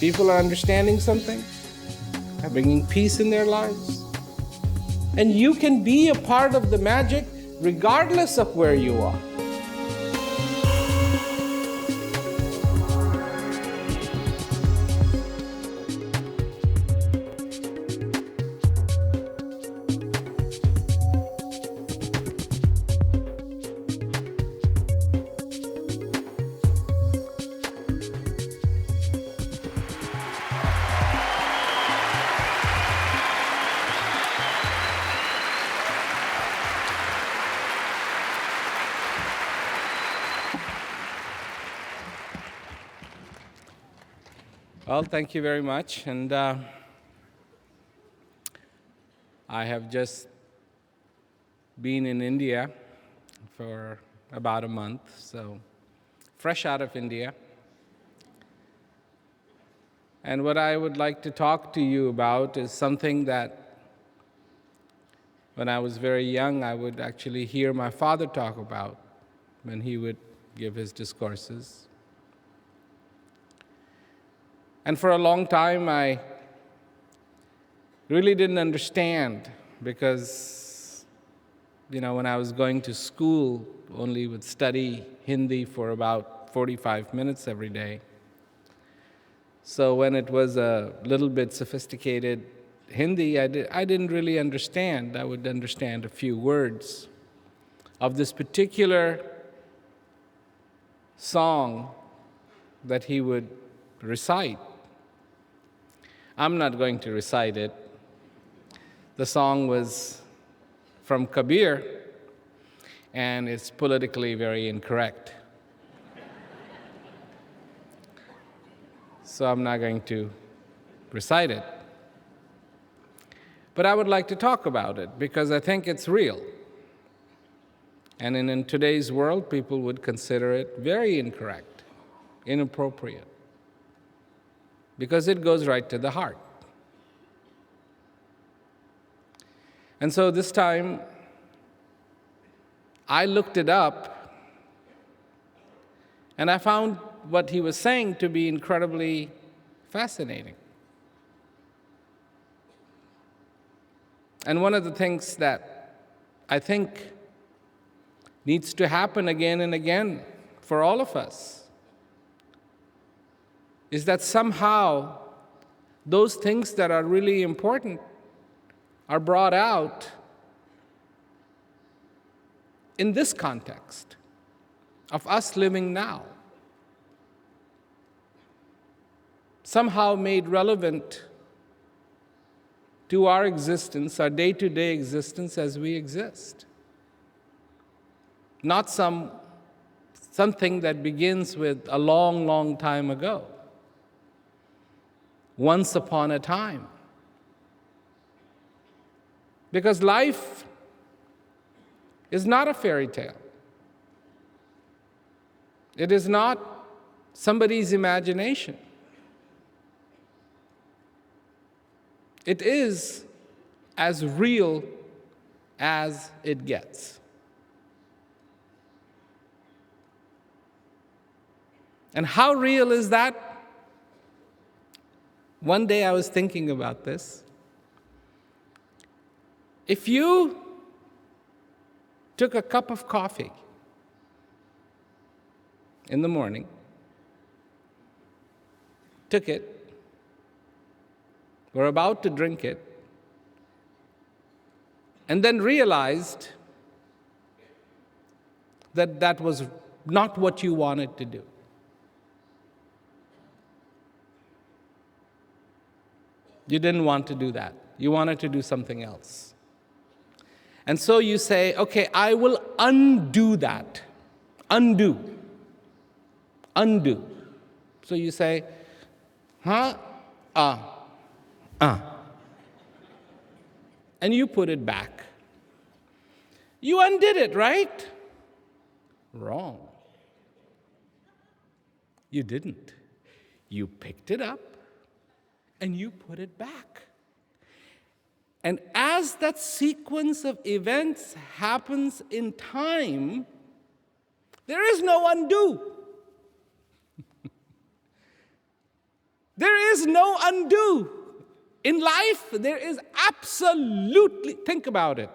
People are understanding something, are bringing peace in their lives. And you can be a part of the magic regardless of where you are. Well, thank you very much. And I have just been in India for about a month, so fresh out of India. And what I would like to talk to you about is something that when I was very young, I would actually hear my father talk about when he would give his discourses. And for a long time, I really didn't understand because, when I was going to school, only would study Hindi for about 45 minutes every day. So when it was a little bit sophisticated Hindi, I didn't really understand. I would understand a few words of this particular song that he would recite. I'm not going to recite it. The song was from Kabir, and it's politically very incorrect. So I'm not going to recite it. But I would like to talk about it because I think it's real. And in today's world, people would consider it very incorrect, inappropriate, because it goes right to the heart. And so this time, I looked it up, and I found what he was saying to be incredibly fascinating. And one of the things that I think needs to happen again and again for all of us is that somehow those things that are really important are brought out in this context of us living now, somehow made relevant to our existence, our day-to-day existence as we exist. Not something that begins with a long, long time ago. Once upon a time. Because life is not a fairy tale. It is not somebody's imagination. It is as real as it gets. And how real is that? One day I was thinking about this. If you took a cup of coffee in the morning, took it, were about to drink it, and then realized that that was not what you wanted to do. You didn't want to do that. You wanted to do something else. And so you say, okay, I will undo that. Undo. So you say, and you put it back. You undid it, right? Wrong. You didn't. You picked it up and you put it back. And as that sequence of events happens in time, there is no undo. There is no undo. In life, there is absolutely, think about it.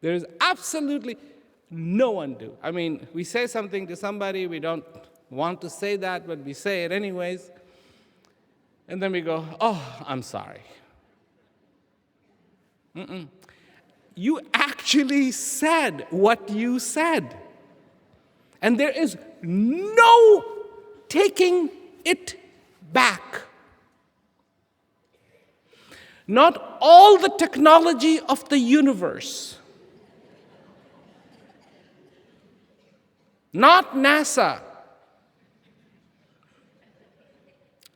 There is absolutely no undo. I mean, we say something to somebody, we don't want to say that, but we say it anyways. And then we go, oh, I'm sorry. You actually said what you said. And there is no taking it back. Not all the technology of the universe, not NASA,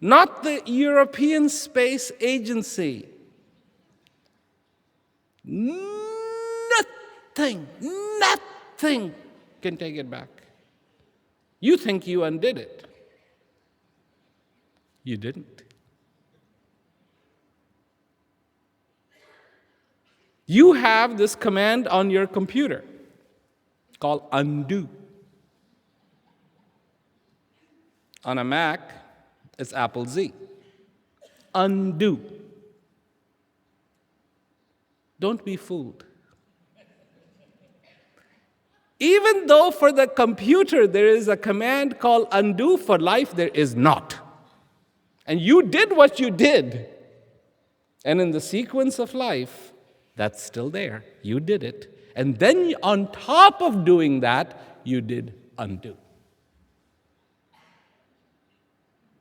not the European Space Agency, nothing can take it back. You think you undid it. You didn't. You have this command on your computer called undo. On a Mac, it's Apple Z. Undo. Don't be fooled. Even though for the computer there is a command called undo, for life there is not. And you did what you did. And in the sequence of life, that's still there. You did it. And then on top of doing that, you did undo.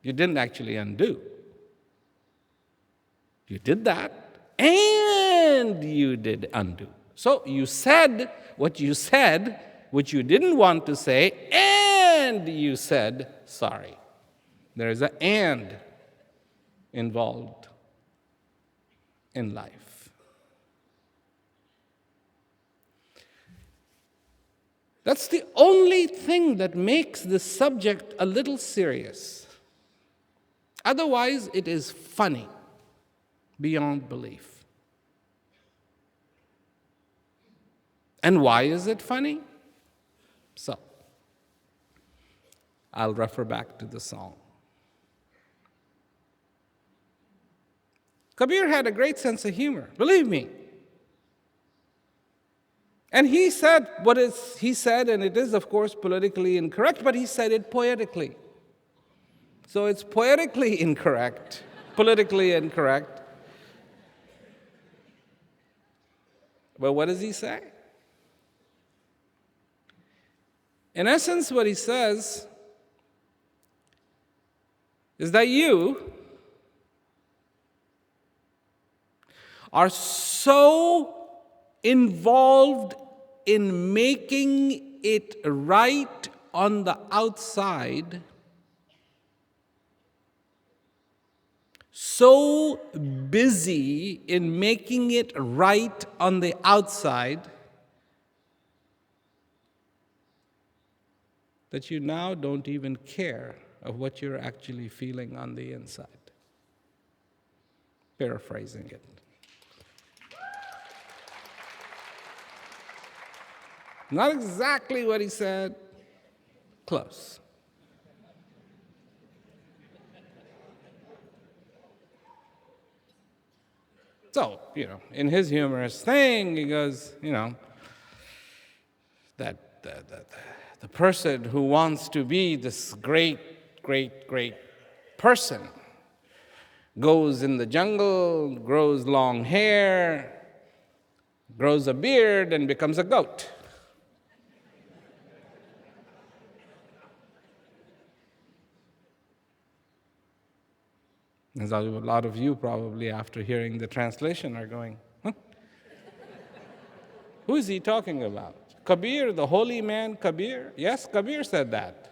You didn't actually undo. You did that, and you did undo. So you said what you said, which you didn't want to say, and you said sorry. There is an and involved in life. That's the only thing that makes this subject a little serious. Otherwise, it is funny beyond belief. And why is it funny? So, I'll refer back to the song. Kabir had a great sense of humor, believe me. And he said what he said, and it is, of course, politically incorrect, but he said it poetically. So it's poetically incorrect, politically incorrect. But what does he say? In essence, what he says is that you are so involved in making it right on the outside, so busy in making it right on the outside, that you now don't even care of what you're actually feeling on the inside. Paraphrasing it. Not exactly what he said, close. So, in his humorous thing, he goes, that the person who wants to be this great person goes in the jungle, grows long hair, grows a beard, and becomes a goat. There's a lot of you probably, after hearing the translation, are going, huh? Who is he talking about? Kabir, the holy man Kabir? Yes, Kabir said that.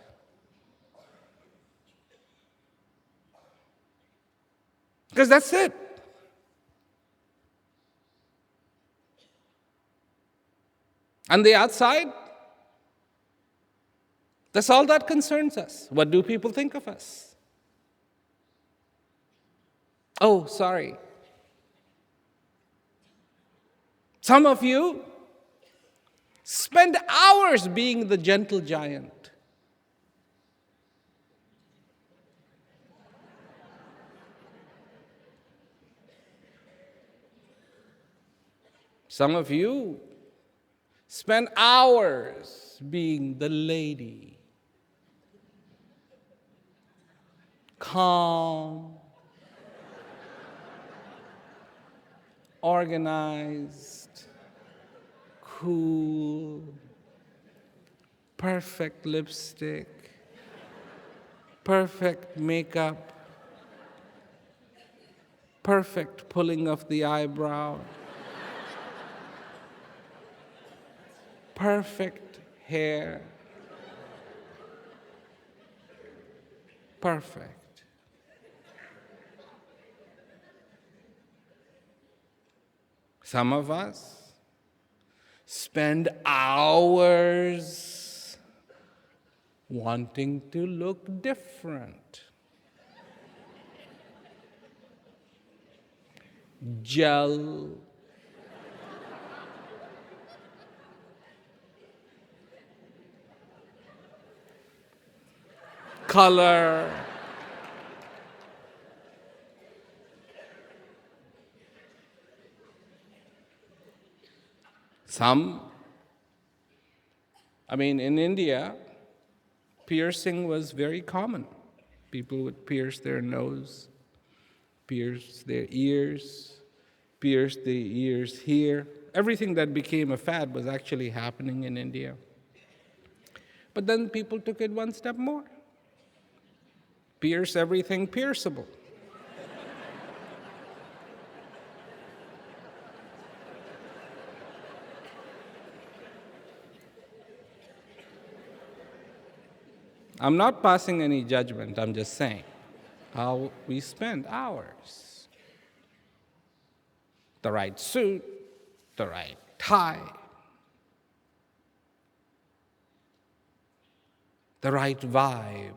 Because that's it. On the outside, that's all that concerns us. What do people think of us? Oh, sorry. Some of you spend hours being the gentle giant. Some of you spend hours being the lady, calm, organized, cool, perfect lipstick, perfect makeup, perfect pulling of the eyebrow, perfect hair, perfect. Some of us spend hours wanting to look different. Gel, color, some, in India, piercing was very common. People would pierce their nose, pierce their ears, pierce the ears here. Everything that became a fad was actually happening in India. But then people took it one step more. Pierce everything pierceable. I'm not passing any judgment, I'm just saying how we spend hours. The right suit, the right tie, the right vibe.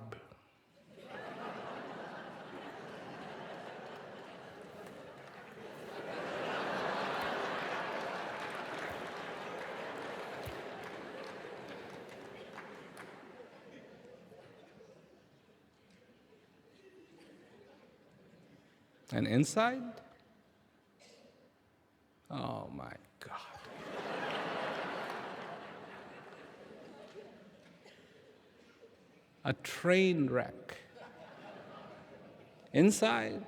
And inside? Oh my God. A train wreck. Inside?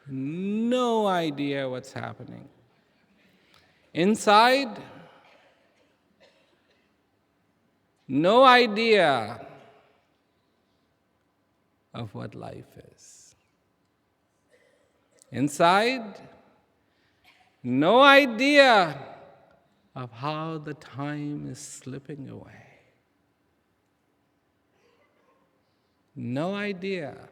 No idea what's happening. Inside? No idea of what life is. Inside, no idea of how the time is slipping away. No idea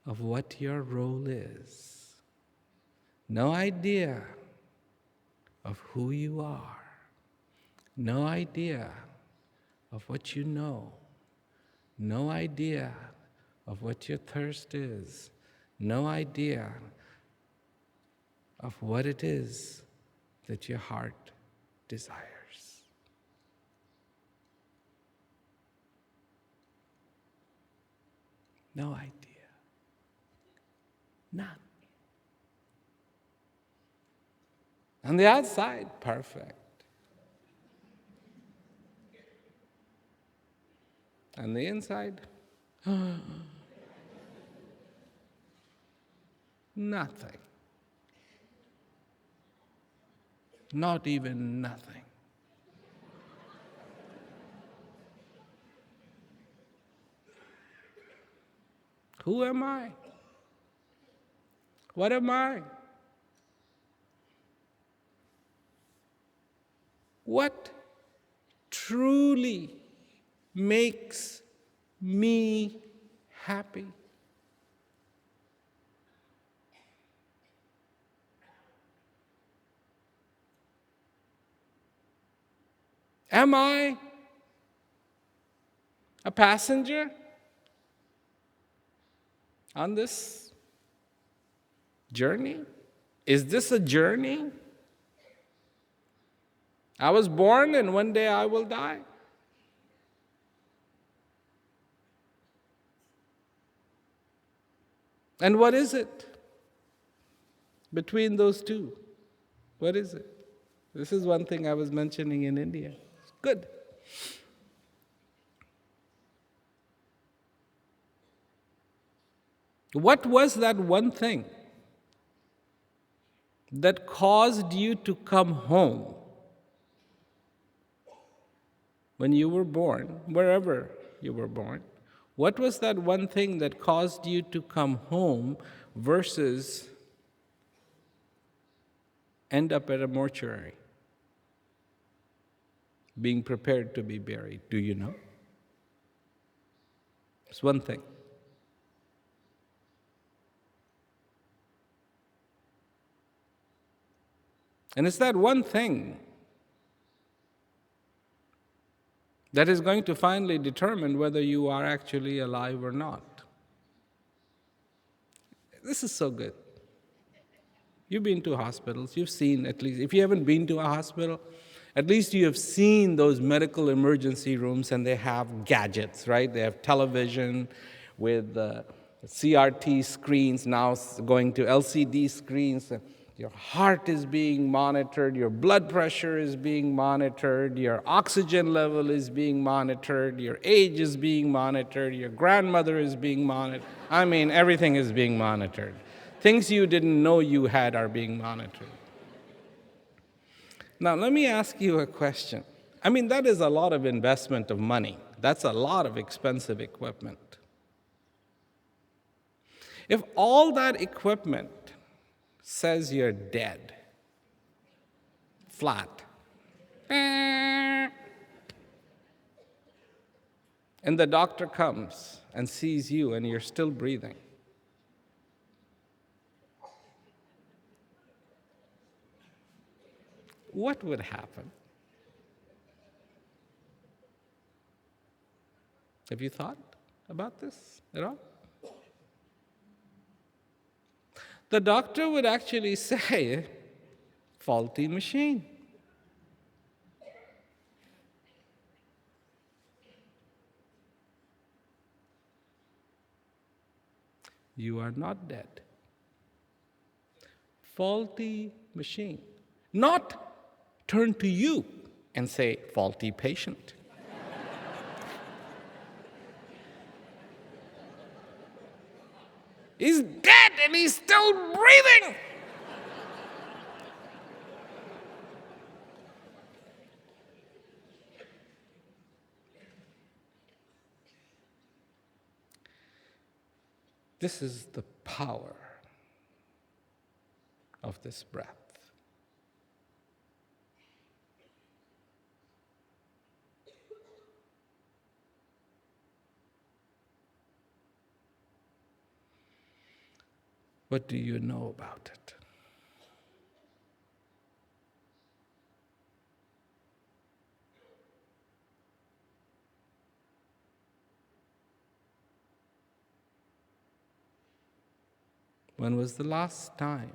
of what your role is. No idea of who you are. No idea of what you know. No idea of what your thirst is. No idea of what it is that your heart desires. No idea. None. On the outside, perfect. On the inside, nothing. Not even nothing. Who am I? What am I? What truly makes me happy? Am I a passenger on this journey? Is this a journey? I was born and one day I will die. And what is it between those two? What is it? This is one thing I was mentioning in India. Good. What was that one thing that caused you to come home when you were born, wherever you were born? What was that one thing that caused you to come home versus end up at a mortuary, being prepared to be buried? Do you know? It's one thing. And it's that one thing that is going to finally determine whether you are actually alive or not. This is so good. You've been to hospitals, you've seen, at least, if you haven't been to a hospital, at least you have seen those medical emergency rooms, and they have gadgets, right? They have television with CRT screens, now going to LCD screens. Your heart is being monitored, your blood pressure is being monitored, your oxygen level is being monitored, your age is being monitored, your grandmother is being monitored. I mean, everything is being monitored. Things you didn't know you had are being monitored. Now, let me ask you a question. I mean, that is a lot of investment of money. That's a lot of expensive equipment. If all that equipment says you're dead, flat, and the doctor comes and sees you and you're still breathing, what would happen? Have you thought about this at all? The doctor would actually say, faulty machine. You are not dead. Faulty machine. Not turn to you and say, faulty patient. He's dead and he's still breathing. This is the power of this breath. What do you know about it? When was the last time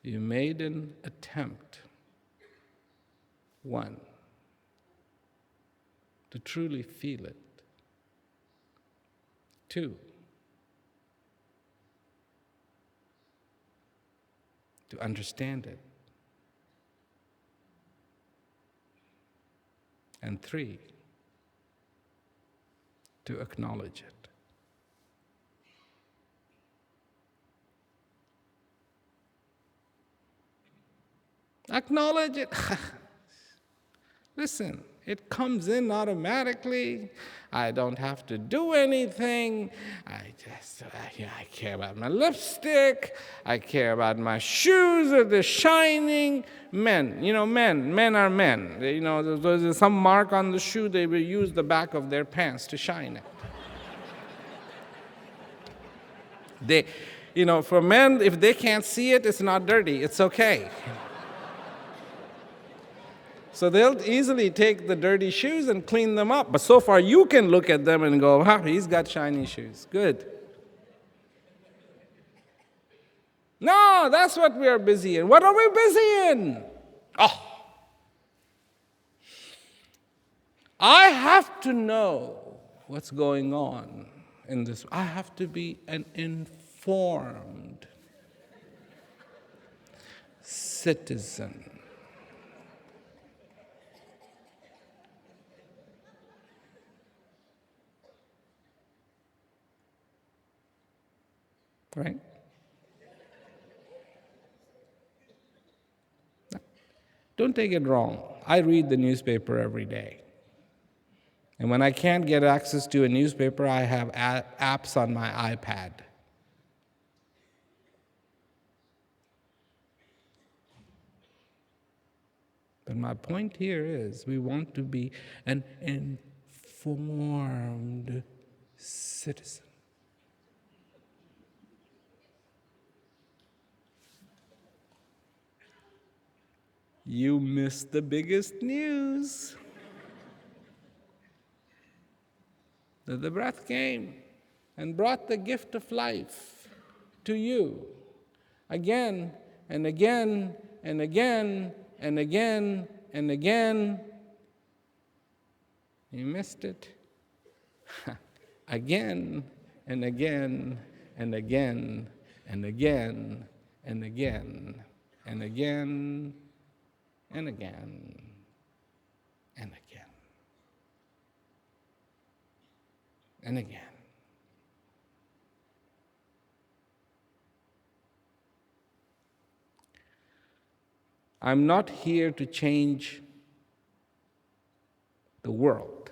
you made an attempt, one, to truly feel it, two, to understand it, and three, to acknowledge it? Acknowledge it. Listen, it comes in automatically. I don't have to do anything. I care about my lipstick. I care about my shoes, are they shining? Men are men. There's some mark on the shoe, they will use the back of their pants to shine it. For men, if they can't see it, it's not dirty. It's okay. So they'll easily take the dirty shoes and clean them up. But so far, you can look at them and go, wow, he's got shiny shoes. Good. No, that's what we are busy in. What are we busy in? Oh. I have to know what's going on in this. I have to be an informed citizen. Right? Don't take it wrong. I read the newspaper every day. And when I can't get access to a newspaper, I have apps on my iPad. But my point here is we want to be an informed citizen. You missed the biggest news. That the breath came and brought the gift of life to you again and again and again and again and again. You missed it. Again and again and again and again and again and again and again and again and again. I'm not here to change the world.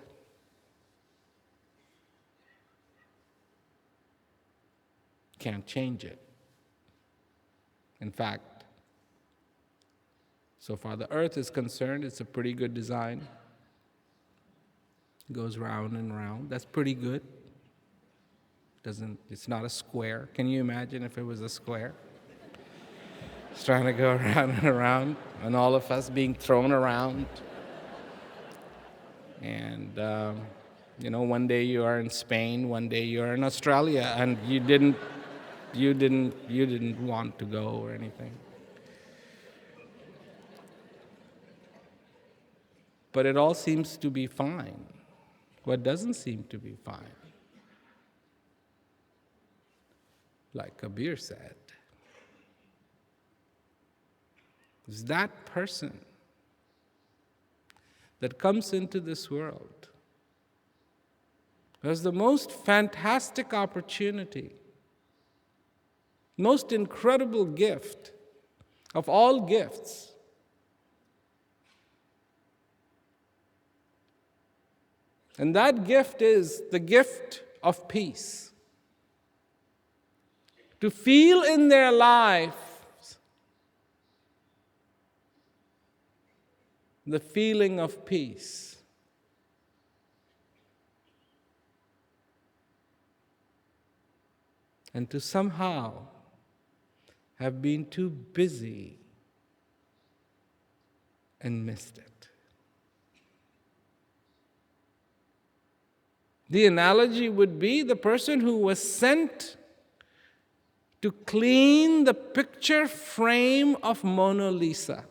Can't change it. In fact, so far the earth is concerned, it's a pretty good design. It goes round and round. That's pretty good. It's not a square. Can you imagine if it was a square? It's trying to go around and around, and all of us being thrown around. And one day you are in Spain, one day you are in Australia, and you didn't want to go or anything. But it all seems to be fine. What doesn't seem to be fine? Like Kabir said, is that person that comes into this world has the most fantastic opportunity, most incredible gift of all gifts. And that gift is the gift of peace. To feel in their life the feeling of peace. And to somehow have been too busy and missed it. The analogy would be the person who was sent to clean the picture frame of Mona Lisa.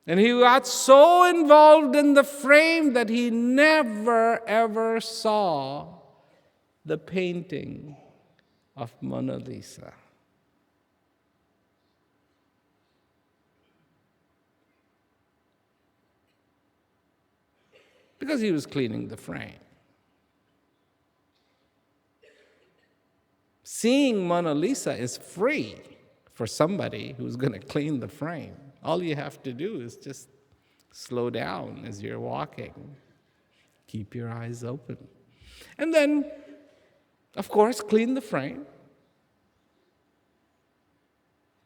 And he got so involved in the frame that he never ever saw the painting of Mona Lisa. Because he was cleaning the frame. Seeing Mona Lisa is free for somebody who's going to clean the frame. All you have to do is just slow down as you're walking. Keep your eyes open. And then, of course, clean the frame.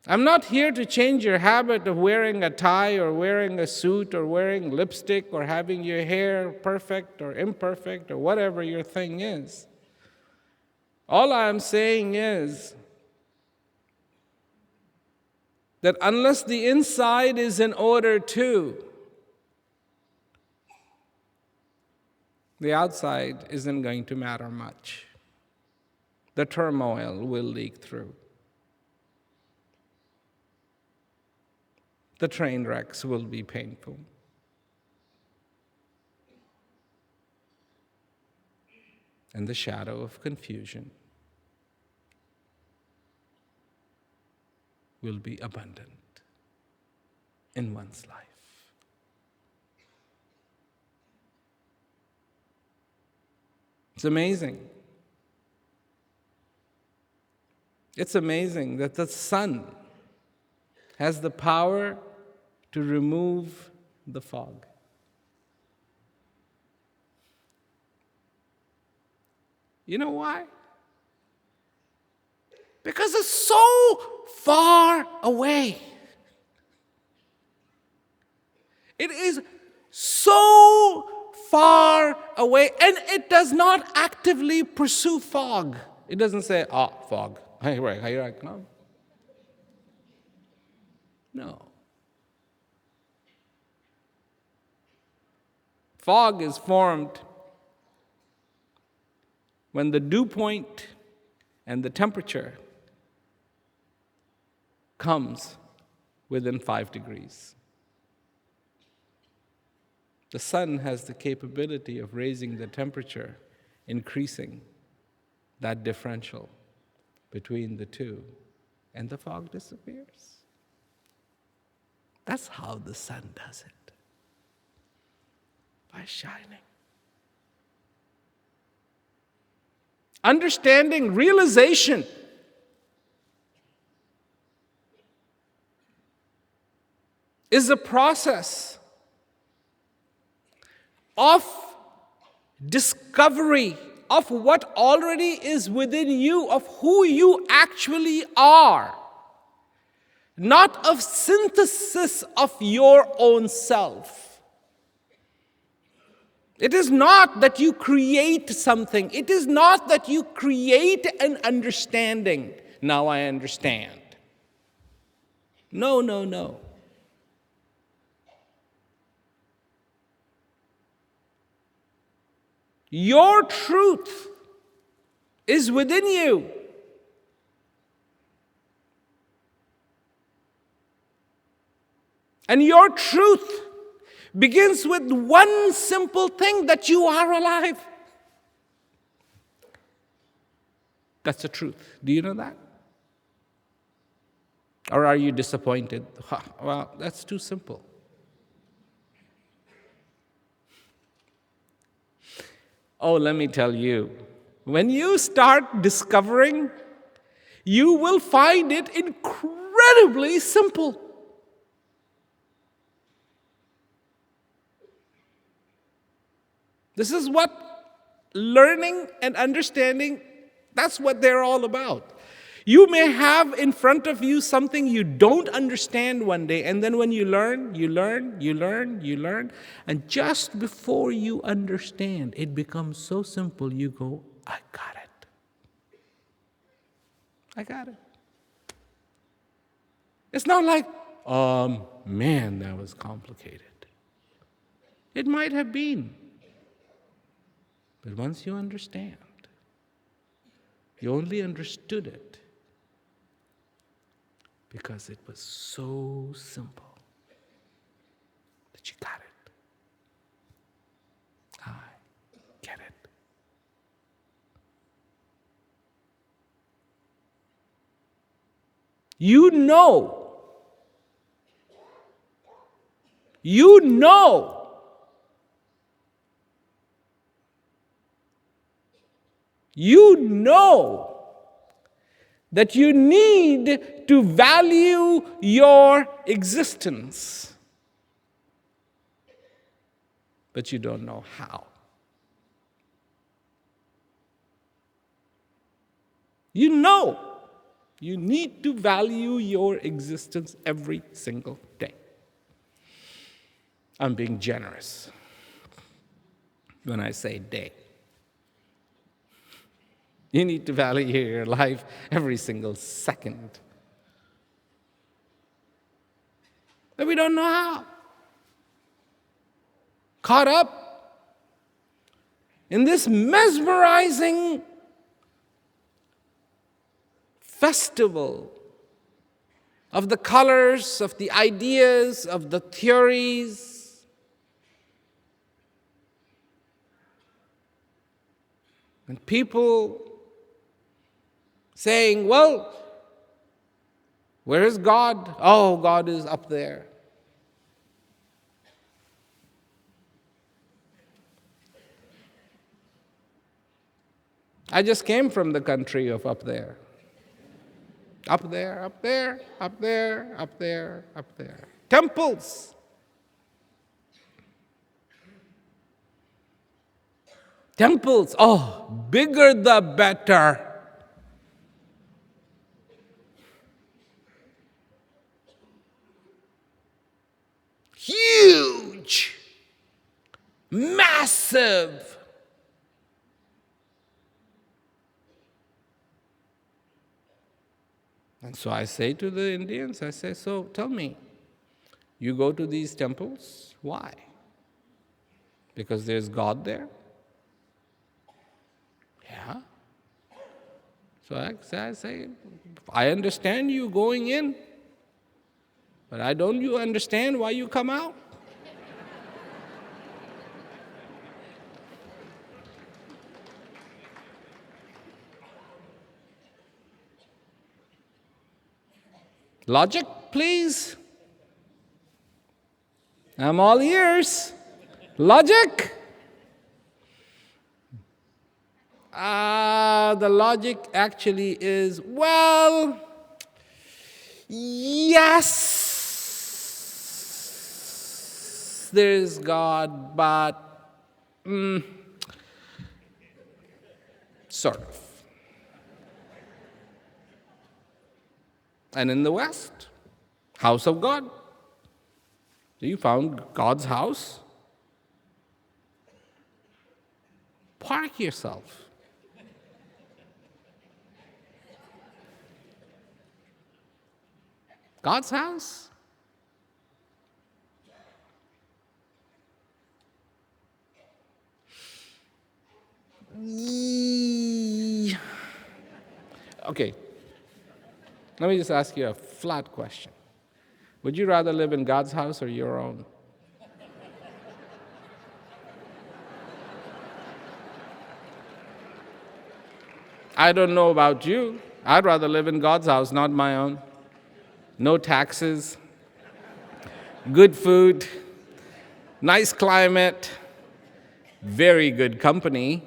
I'm not here to change your habit of wearing a tie or wearing a suit or wearing lipstick or having your hair perfect or imperfect or whatever your thing is. All I'm saying is that unless the inside is in order too, the outside isn't going to matter much. The turmoil will leak through. The train wrecks will be painful. And the shadow of confusion will be abundant in one's life. It's amazing. It's amazing that the sun has the power to remove the fog. You know why? Because it's so far away. It is so far away, and it does not actively pursue fog. It doesn't say, fog. Here I come. No. Fog is formed when the dew point and the temperature comes within 5 degrees. The sun has the capability of raising the temperature, increasing that differential between the two, and the fog disappears. That's how the sun does it, by shining. Understanding, realization is a process of discovery of what already is within you, of who you actually are, not of synthesis of your own self. It is not that you create something. It is not that you create an understanding. Now I understand. No, no, no. Your truth is within you. And your truth begins with one simple thing, that you are alive. That's the truth. Do you know that? Or are you disappointed? Well, that's too simple. Oh, let me tell you, when you start discovering, you will find it incredibly simple. This is what learning and understanding, that's what they're all about. You may have in front of you something you don't understand one day, and then when you learn, and just before you understand, it becomes so simple, you go, I got it. I got it. It's not like, man, that was complicated. It might have been. But once you understand, you only understood it because it was so simple that you got it. I get it. You know. You know. You know that you need to value your existence, but you don't know how. You know you need to value your existence every single day. I'm being generous when I say day. You need to value your life every single second. But we don't know how. Caught up in this mesmerizing festival of the colors, of the ideas, of the theories. And people saying, well, where is God? Oh, God is up there. I just came from the country of up there. Up there, up there, up there, up there, up there. Temples. Temples. Oh, bigger the better. Huge. Massive. And so I say to the Indians, I say, so tell me, you go to these temples, why? Because there's God there? Yeah. So I say, I understand you going in, but don't you understand why you come out? Logic, please. I'm all ears. Logic? The logic actually is, well, yes, there's God, but sort of. And in the West, house of God. So you found God's house? Park yourself. God's house? Okay. Let me just ask you a flat question. Would you rather live in God's house or your own? I don't know about you. I'd rather live in God's house, not my own. No taxes, good food, nice climate, very good company.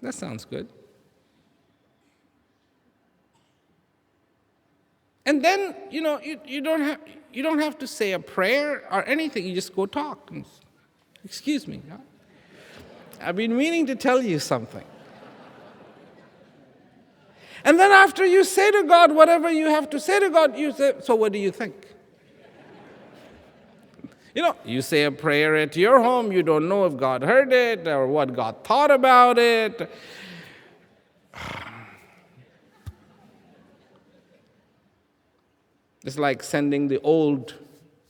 That sounds good. And then, you don't have to say a prayer or anything. You just go talk. Excuse me. I've been meaning to tell you something. And then after you say to God whatever you have to say to God, you say, so what do you think? You say a prayer at your home, you don't know if God heard it or what God thought about it. It's like sending the old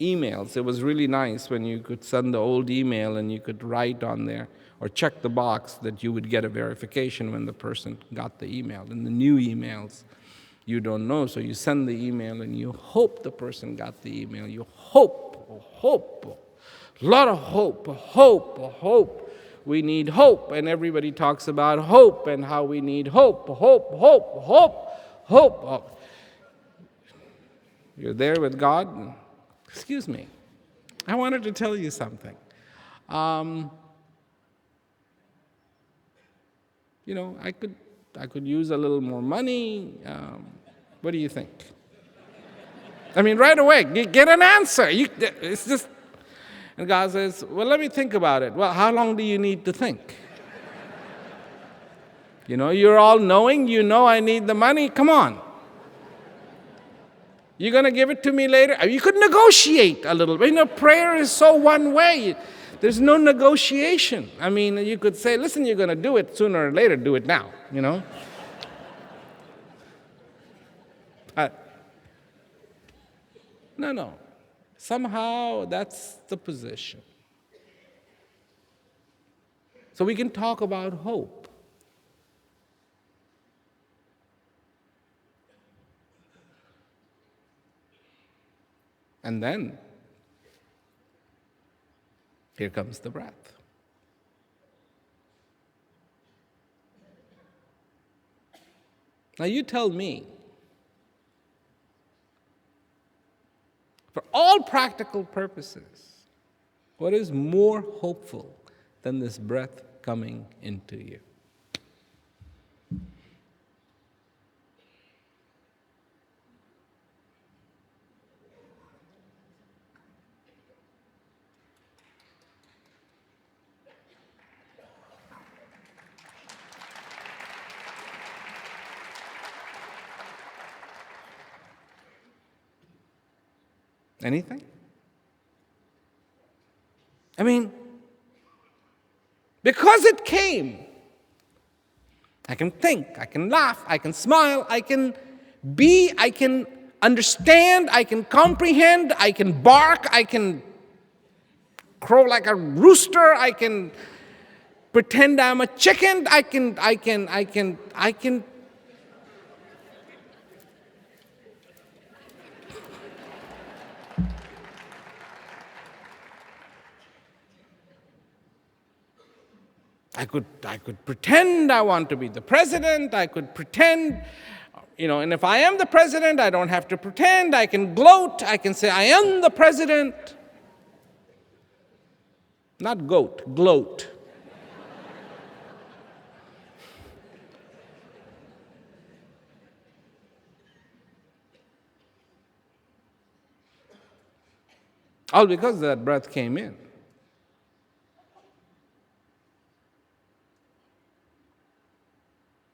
emails. It was really nice when you could send the old email and you could write on there or check the box that you would get a verification when the person got the email. In the new emails, you don't know, so you send the email and you hope the person got the email. You hope, a lot of hope. We need hope, and everybody talks about hope and how we need hope. You're there with God. Excuse me. I wanted to tell you something. I could use a little more money. What do you think? I mean, right away, get an answer. It's just, and God says, well, let me think about it. Well, how long do you need to think? You're all knowing. I need the money. Come on. You're going to give it to me later? You could negotiate a little bit. Prayer is so one way. There's no negotiation. I mean, you could say, listen, you're going to do it sooner or later. Do it now, No. Somehow that's the position. So we can talk about hope. And then, here comes the breath. Now you tell me, for all practical purposes, what is more hopeful than this breath coming into you? Anything? I mean, because it came, I can think, I can laugh, I can smile, I can be, I can understand, I can comprehend, I can bark, I can crow like a rooster, I can pretend I'm a chicken, I can. I could pretend I want to be the president. I could pretend, and if I am the president, I don't have to pretend. I can gloat. I can say, I am the president. Not goat, gloat. All because that breath came in.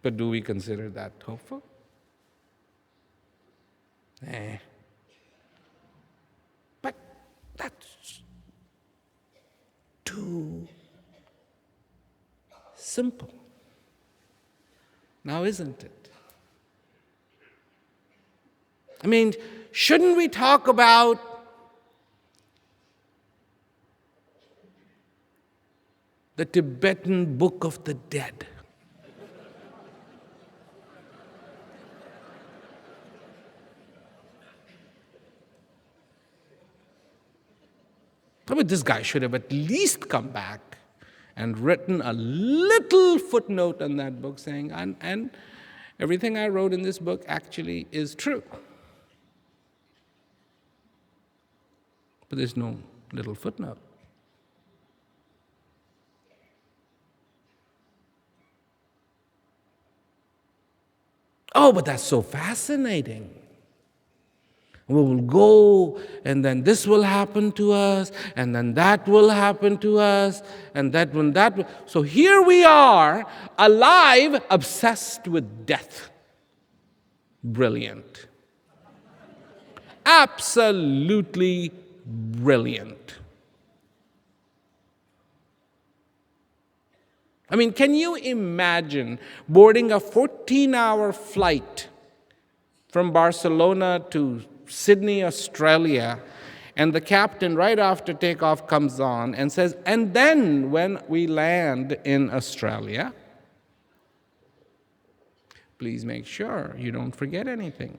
But do we consider that hopeful? But that's too simple. Now, isn't it? I mean, shouldn't we talk about the Tibetan Book of the Dead? But this guy should have at least come back and written a little footnote on that book saying, and everything I wrote in this book actually is true. But there's no little footnote. Oh, but that's so fascinating. We will go, and then this will happen to us, and then that will happen to us, and that one, that will. So here we are, alive, obsessed with death. Brilliant. Absolutely brilliant. I mean, can you imagine boarding a 14-hour flight from Barcelona to Sydney, Australia, and the captain right after takeoff comes on and says, and then when we land in Australia, please make sure you don't forget anything.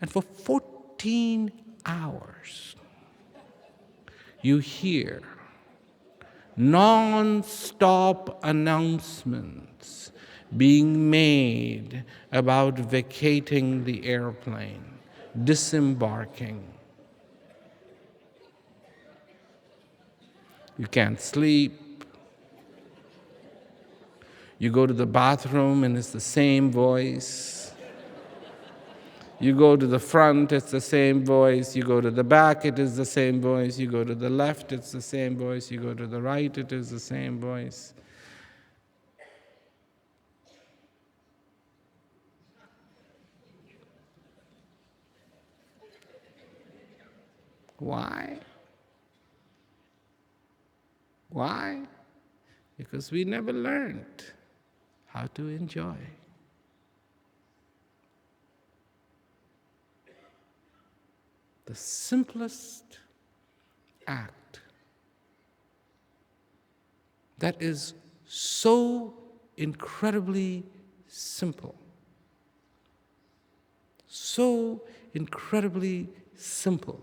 And for 14 hours, you hear non-stop announcements being made about vacating the airplane, disembarking. You can't sleep. You go to the bathroom and it's the same voice. You go to the front, it's the same voice. You go to the back, it is the same voice. You go to the left, it's the same voice. You go to the right, it is the same voice. Why? Why? Because we never learned how to enjoy. The simplest act that is so incredibly simple, so incredibly simple,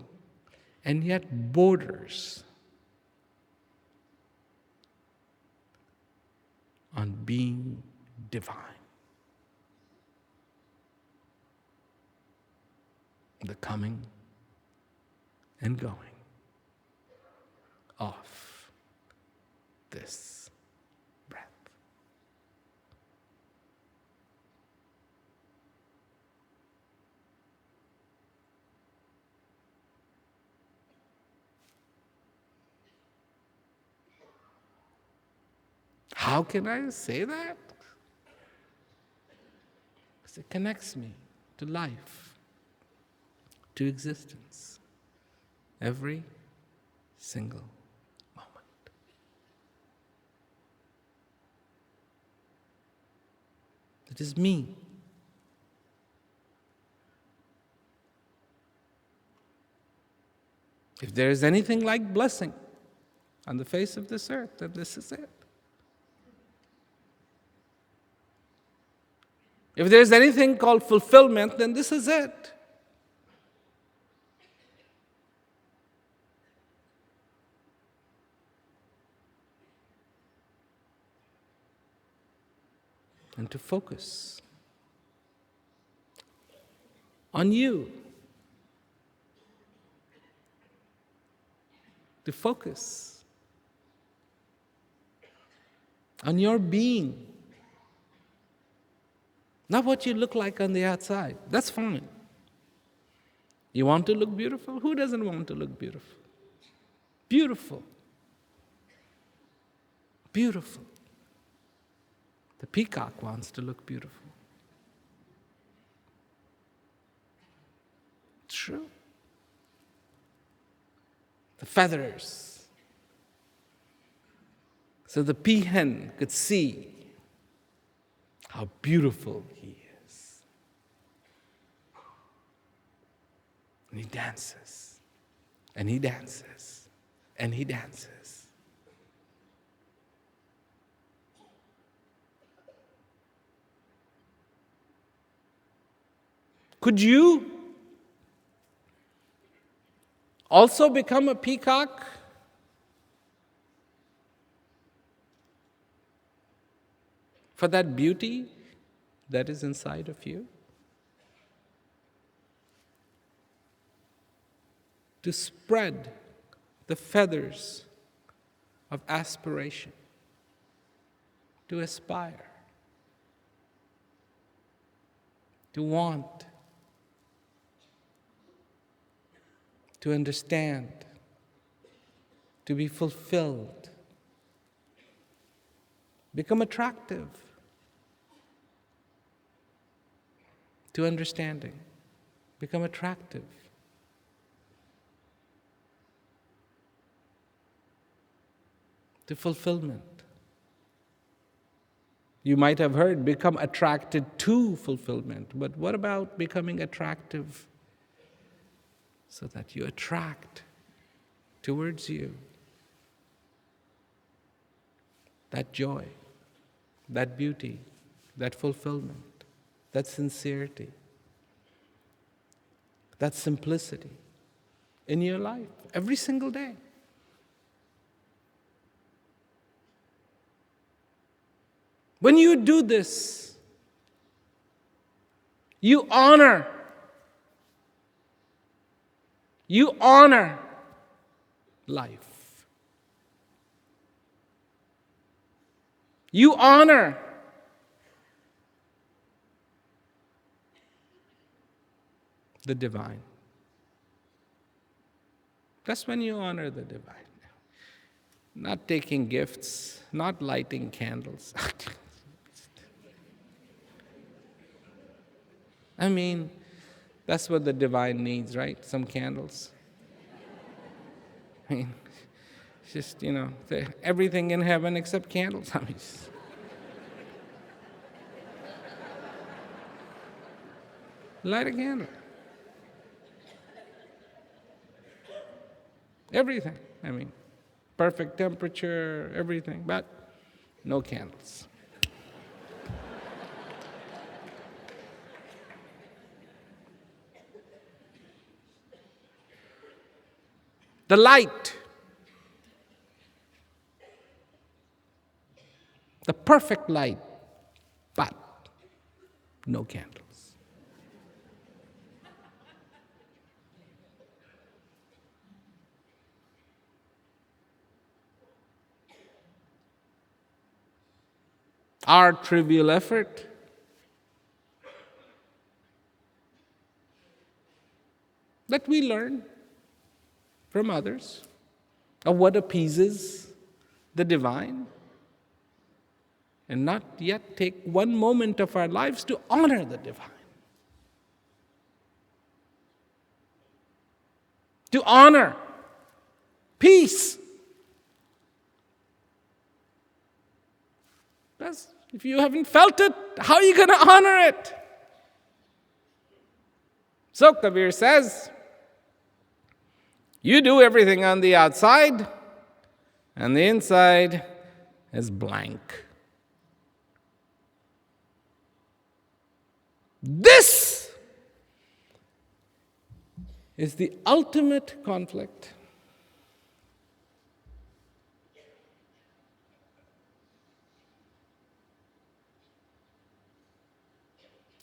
and yet borders on being divine. The coming and going of this breath. How can I say that? Because it connects me to life, to existence, every single moment. It is me. If there is anything like blessing on the face of this earth, then this is it. If there's anything called fulfillment, then this is it. And to focus on you, to focus on your being, not what you look like on the outside. That's fine. You want to look beautiful? Who doesn't want to look beautiful? Beautiful. Beautiful. The peacock wants to look beautiful. It's true. The feathers. So the peahen could see how beautiful he is. And he dances, and he dances, and he dances. Could you also become a peacock? For that beauty that is inside of you? To spread the feathers of aspiration, to aspire, to want, to understand, to be fulfilled, become attractive to understanding, become attractive to fulfillment. You might have heard become attracted to fulfillment, but what about becoming attractive so that you attract towards you that joy, that beauty, that fulfillment, that sincerity, that simplicity in your life every single day? When you do this, you honor life. You honor the divine. That's when you honor the divine. Not taking gifts, not lighting candles. I mean, that's what the divine needs, right? Some candles. I mean, it's just, everything in heaven except candles. I mean, light a candle. Everything. I mean, perfect temperature, everything, but no candles. the light, the perfect light, but no candles. Our trivial effort that we learn from others of what appeases the divine, and not yet take one moment of our lives to honor the divine, to honor peace. Because if you haven't felt it, how are you going to honor it? So Kabir says, you do everything on the outside, and the inside is blank. This is the ultimate conflict.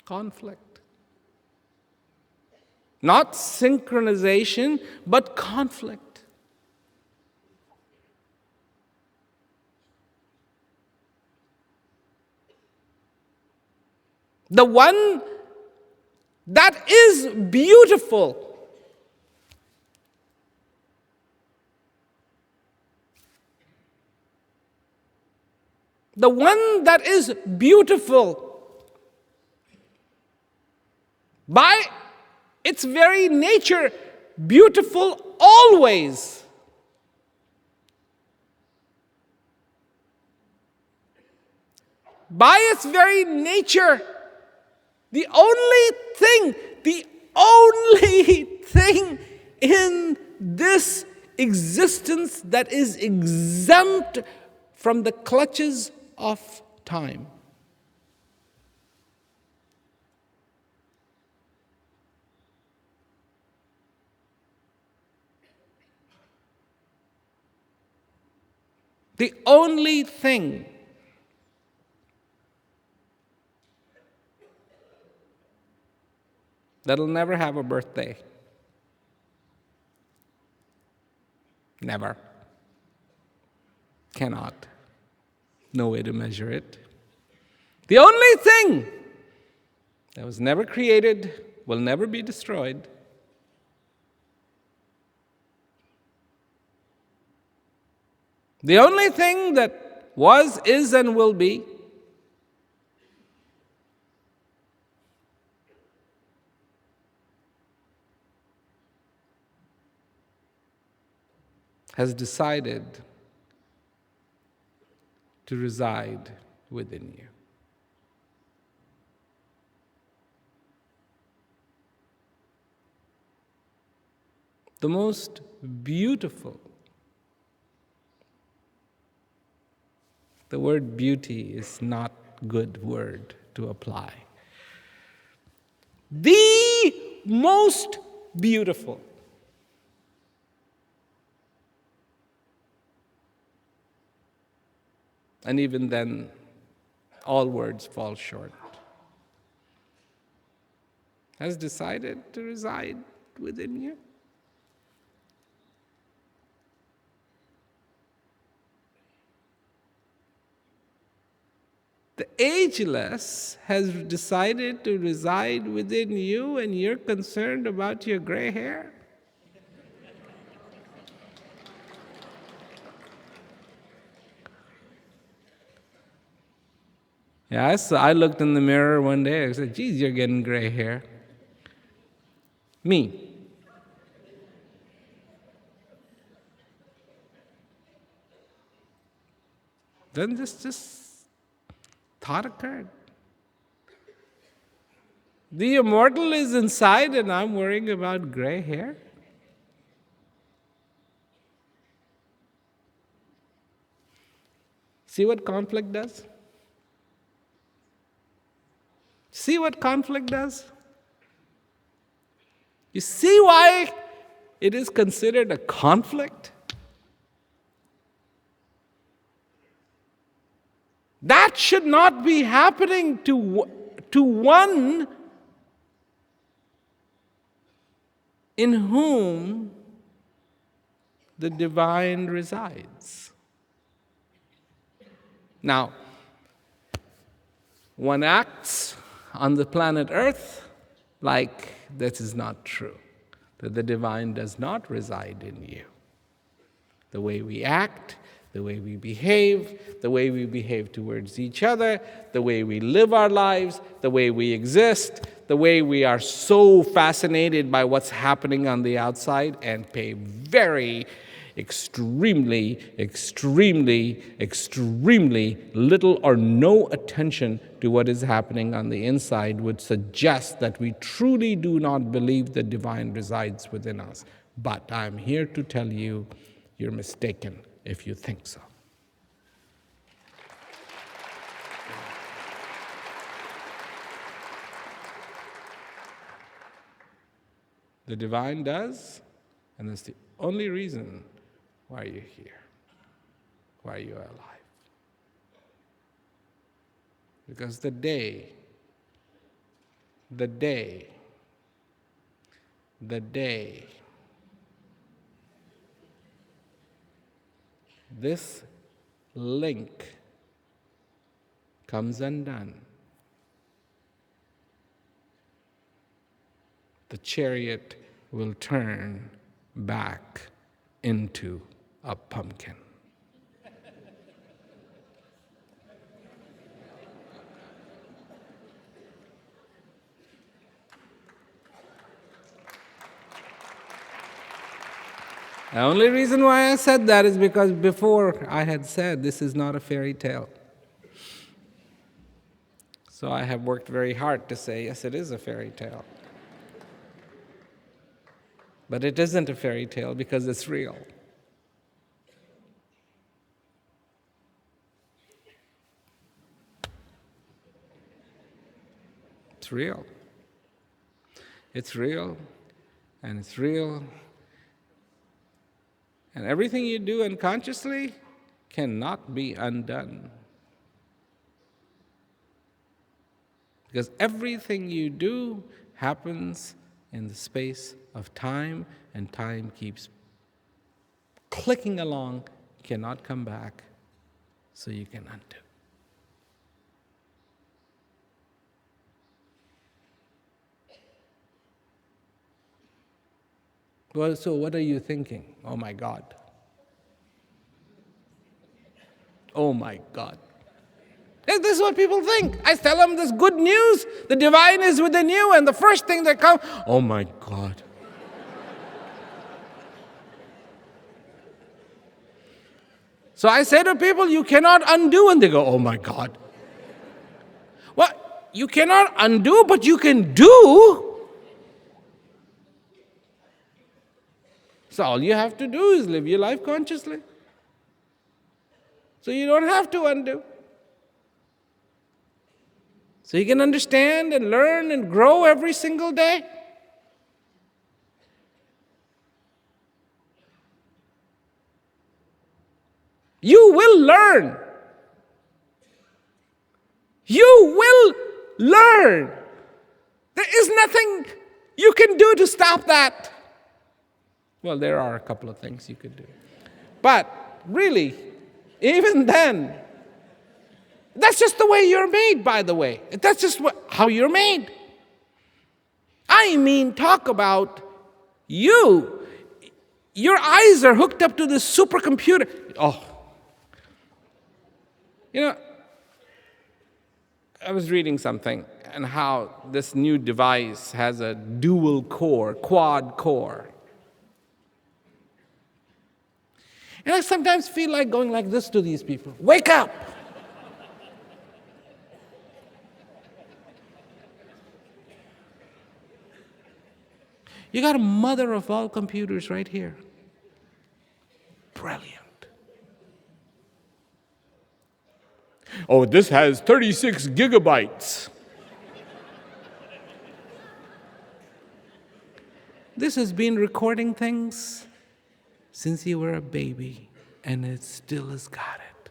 Conflict. Not synchronization, but conflict. The one that is beautiful the one that is beautiful by its very nature, beautiful always. By its very nature, the only thing in this existence that is exempt from the clutches of time. The only thing that'll never have a birthday. Never. Cannot. No way to measure it. The only thing that was never created, will never be destroyed, the only thing that was, is, and will be, has decided to reside within you. The most beautiful. The word beauty is not a good word to apply. The most beautiful. And even then, all words fall short. Has decided to reside within you. The ageless has decided to reside within you, and you're concerned about your gray hair? Yeah, I looked in the mirror one day, I said, geez, you're getting gray hair. Me. Then this thought occurred. The immortal is inside and I'm worrying about gray hair? See what conflict does? See what conflict does? You see why it is considered a conflict? That should not be happening to one in whom the divine resides. Now, one acts on the planet Earth like this is not true, that the divine does not reside in you. The way we act, the way we behave towards each other, the way we live our lives, the way we exist, the way we are so fascinated by what's happening on the outside and pay very extremely little or no attention to what is happening on the inside would suggest that we truly do not believe the divine resides within us. But I'm here to tell you, you're mistaken if you think so. The divine does, and that's the only reason why you're here, why you are alive. Because the day this link comes undone, the chariot will turn back into a pumpkin. The only reason why I said that is because before I had said this is not a fairy tale. So I have worked very hard to say, yes, it is a fairy tale. But it isn't a fairy tale because it's real. It's real. It's real, and it's real. And everything you do unconsciously cannot be undone. Because everything you do happens in the space of time, and time keeps clicking along, cannot come back, so you can undo. Well, so what are you thinking? Oh my God. Oh my God. This is what people think. I tell them this good news, the divine is within you, and the first thing that comes, oh my God. So I say to people, you cannot undo, and they go, oh my God. Well, you cannot undo, but you can do. So all you have to do is live your life consciously. So you don't have to undo. So you can understand and learn and grow every single day. You will learn. You will learn. There is nothing you can do to stop that. Well, there are a couple of things you could do. But really, even then, that's just the way you're made, by the way. That's just how you're made. I mean, talk about you. Your eyes are hooked up to this supercomputer. Oh. You know, I was reading something and how this new device has a dual core, quad core. And I sometimes feel like going like this to these people. Wake up! You got a mother of all computers right here. Brilliant. Oh, this has 36 gigabytes. This has been recording things since you were a baby, and it still has got it.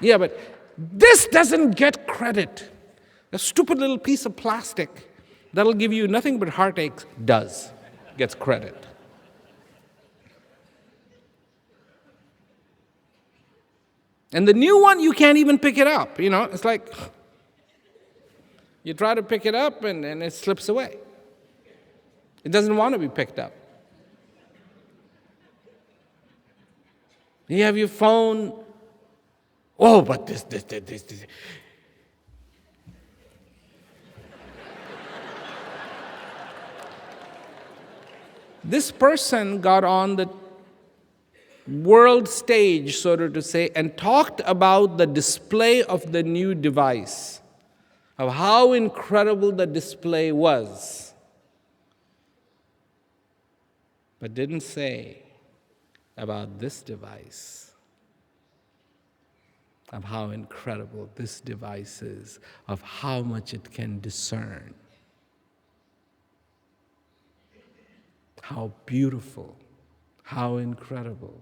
Yeah, but this doesn't get credit. A stupid little piece of plastic that'll give you nothing but heartaches gets credit. And the new one, you can't even pick it up. It's like you try to pick it up and it slips away. It doesn't want to be picked up. You have your phone. Oh, but this. This person got on the world stage, so to say, and talked about the display of the new device, of how incredible the display was, but didn't say about this device, of how incredible this device is, of how much it can discern, how beautiful, how incredible.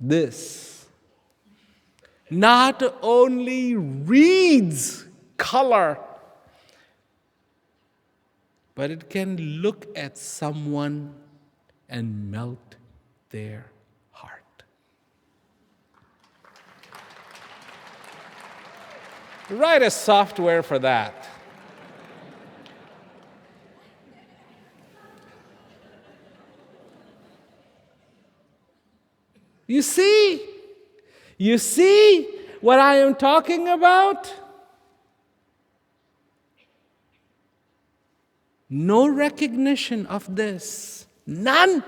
This not only reads color, but it can look at someone and melt their heart. Write a software for that. You see? You see what I am talking about? No recognition of this. None.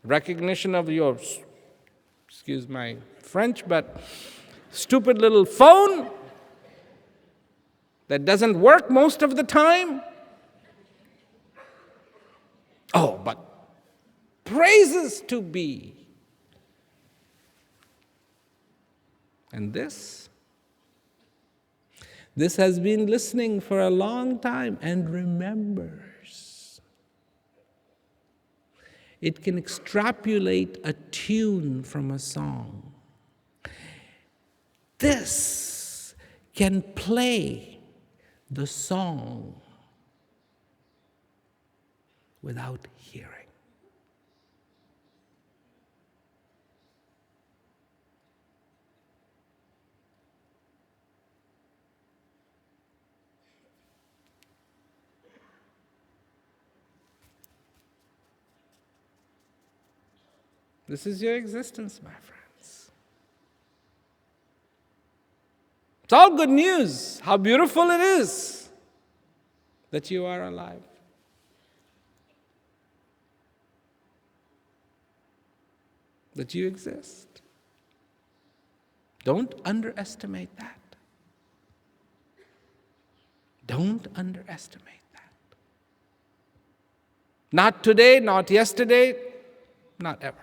Recognition of your, excuse my French, but stupid little phone that doesn't work most of the time. Oh, but praises to be. And this has been listening for a long time and remembers. It can extrapolate a tune from a song. This can play the song without hearing. This is your existence, my friends. It's all good news. How beautiful it is that you are alive. That you exist. Don't underestimate that. Don't underestimate that. Not today, not yesterday, not ever.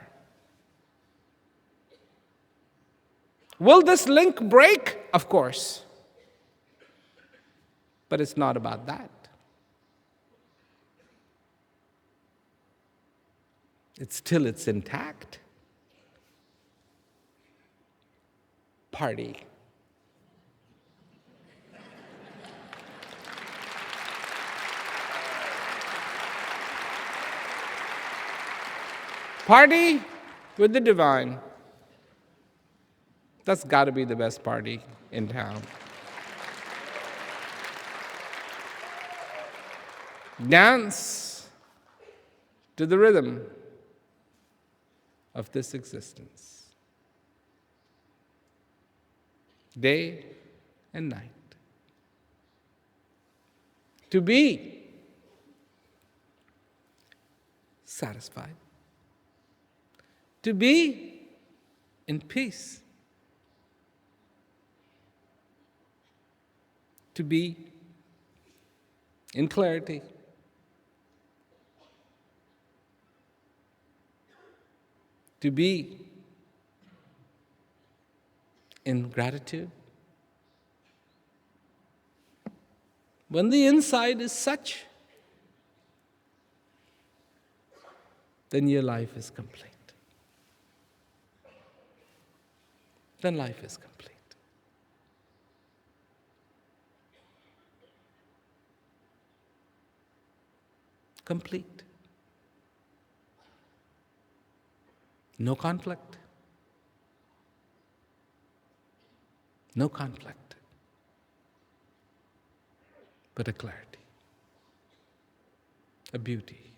Will this link break? Of course. But it's not about that. It's intact. Party. Party with the divine. That's got to be the best party in town. Dance to the rhythm of this existence. Day and night. To be satisfied. To be in peace. To be in clarity. to be in gratitude? When the inside is such, then your life is complete. Then life is complete. Complete. No conflict. No conflict. But a clarity, a beauty,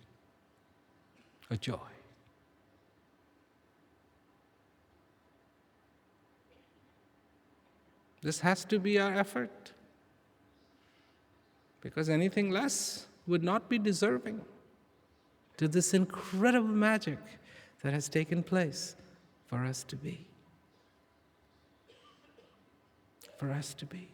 a joy. This has to be our effort, because anything less would not be deserving to this incredible magic that has taken place for us to be. For us to be.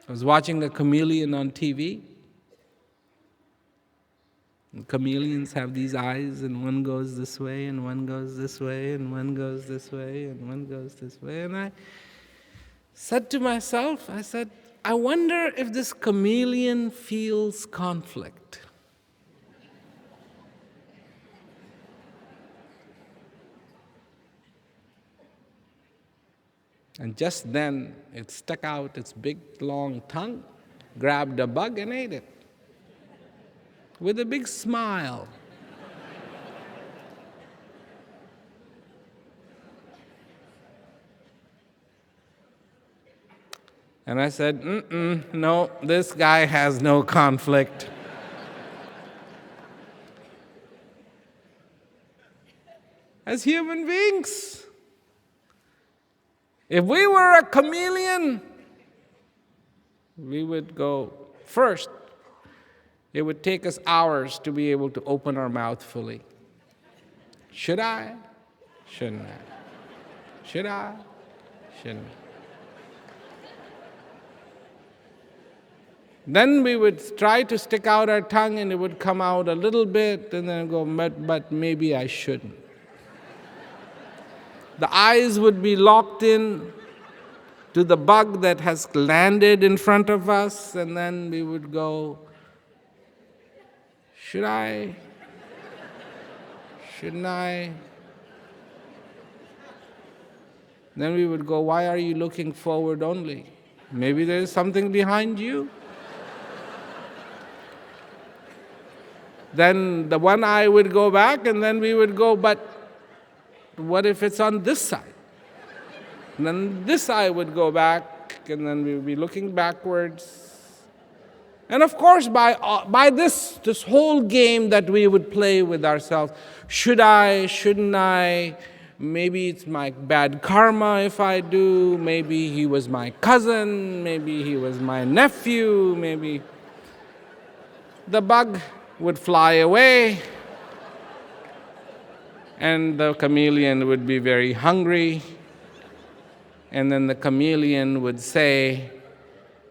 I was watching the chameleon on TV. And chameleons have these eyes, and one goes this way, and one goes this way, and one goes this way, and one goes this way. And I said to myself, I wonder if this chameleon feels conflict. And just then, it stuck out its big, long tongue, grabbed a bug, and ate it with a big smile. And I said, no, this guy has no conflict. As human beings, if we were a chameleon, we would go first. It would take us hours to be able to open our mouth fully. Should I? Shouldn't I? Should I? Shouldn't I? Then we would try to stick out our tongue, and it would come out a little bit, and then go, but maybe I shouldn't. The eyes would be locked in to the bug that has landed in front of us, and then we would go, should I? Shouldn't I? Then we would go, why are you looking forward only? Maybe there is something behind you. Then the one eye would go back, and then we would go, but what if it's on this side? And then this eye would go back, and then we would be looking backwards. And of course, by this whole game that we would play with ourselves, should I, shouldn't I? Maybe it's my bad karma if I do. Maybe he was my cousin. Maybe he was my nephew. Maybe the bug would fly away, and the chameleon would be very hungry. And then the chameleon would say,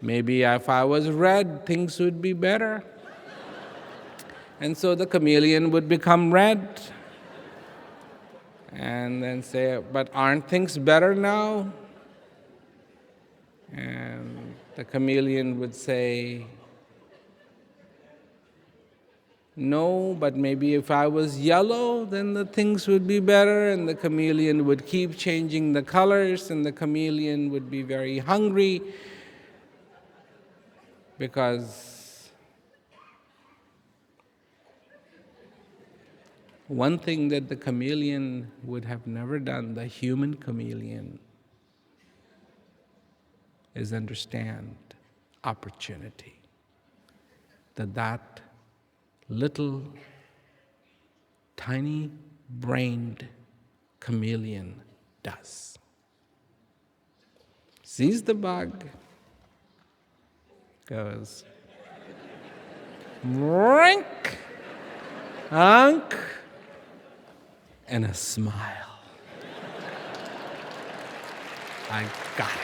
maybe if I was red, things would be better. And so the chameleon would become red and then say, but aren't things better now? And the chameleon would say, no, but maybe if I was yellow, then the things would be better. And the chameleon would keep changing the colors, and the chameleon would be very hungry, because one thing that the chameleon would have never done, the human chameleon, is understand opportunity. That little, tiny-brained chameleon does. Sees the bug, goes, rink, unk, and a smile. I got it.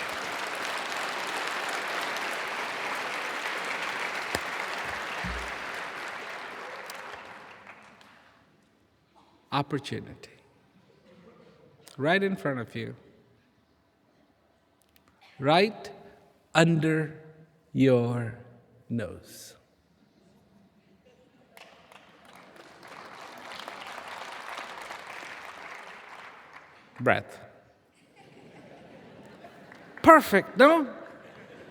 opportunity right in front of you, right under your nose. Breath. Perfect, no?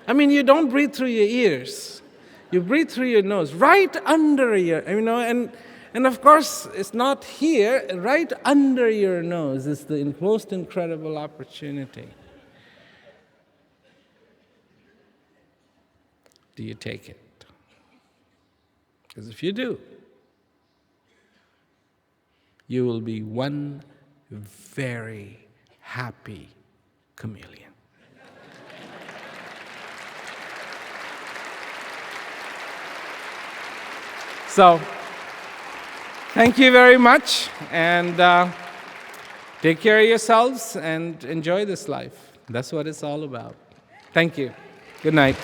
I mean, you don't breathe through your ears. You breathe through your nose, right under your, and of course, it's not here, right under your nose is the most incredible opportunity. Do you take it? Because if you do, you will be one very happy chameleon. So, thank you very much, and take care of yourselves and enjoy this life. That's what it's all about. Thank you. Good night.